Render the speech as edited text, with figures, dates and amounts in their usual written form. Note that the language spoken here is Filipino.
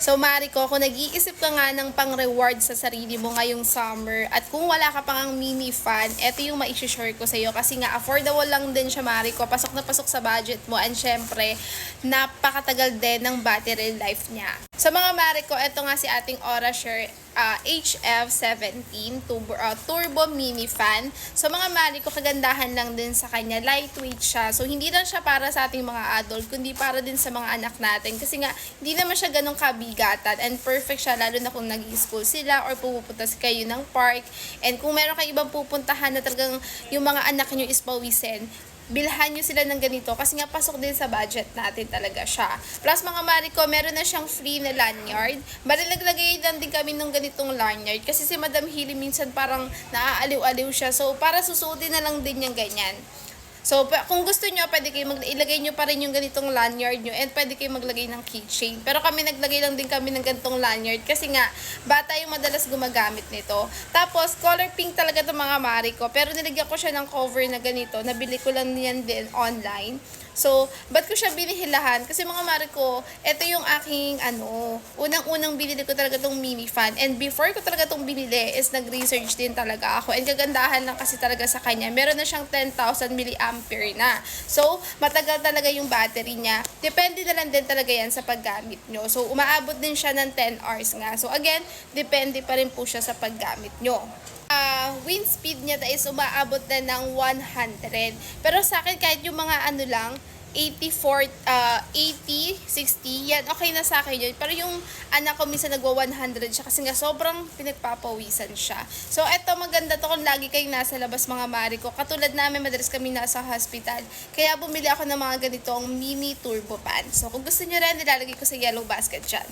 So Mariko, kung nag-iisip ka nga ng pang-reward sa sarili mo ngayong summer at kung wala ka pang mini fan, eto yung ma-share ko sa iyo kasi nga affordable lang din siya Mariko, pasok na pasok sa budget mo and syempre napakatagal din ng battery life niya. Sa mga Mariko, eto nga si ating Aurashare HF17 Turbo Mini Fan. So mga Mariko, kagandahan lang din sa kanya, lightweight siya. So hindi lang siya para sa ating mga adult, kundi para din sa mga anak natin. Kasi nga, hindi naman siya ganong kabigatan and perfect siya lalo na kung nag-i-school sila or pupunta kayo ng park. And kung meron kayong ibang pupuntahan na talagang yung mga anak nyo is pawisin, bilhan nyo sila ng ganito kasi nga pasok din sa budget natin talaga siya. Plus mga Mariko, meron na siyang free na lanyard. Bali naglagay lang din kami ng ganitong lanyard kasi si Madam Hili minsan parang naaaliw-aliw siya. So para susuotin na lang din yung ganyan. So, kung gusto nyo, pwede kayo ilagay nyo pa rin yung ganitong lanyard nyo and pwede kayo maglagay ng keychain. Pero kami naglagay lang din kami ng ganitong lanyard kasi nga, bata yung madalas gumagamit nito. Tapos, color pink talaga itong mga Mariko. Pero nilagyan ko siya ng cover na ganito. Nabili ko lang yan din online. So, ba't ko siya binihilahan? Kasi mga Mariko, ito yung aking unang-unang binili ko talaga tong mini fan. And before ko talaga tong binili is nag-research din talaga ako. And kagandahan lang kasi talaga sa kanya. Meron na siyang 10,000 mAh na. So, matagal talaga yung battery niya. Depende na lang din talaga yan sa paggamit nyo. So, umaabot din siya ng 10 hours nga. So, again, depende pa rin po siya sa paggamit nyo. Wind speed niya is umaabot na ng 100. Pero sa akin, kahit yung mga lang, 80, 60, yan, okay na sa akin yun. Pero yung anak ko minsan nagwa 100 siya kasi nga sobrang pinagpapawisan siya. So, eto maganda to kung lagi kayong nasa labas mga Mariko. Katulad namin, madalas kami nasa hospital. Kaya bumili ako ng mga ganitong mini turbo pan. So, kung gusto nyo rin, nilalagay ko sa yellow basket dyan.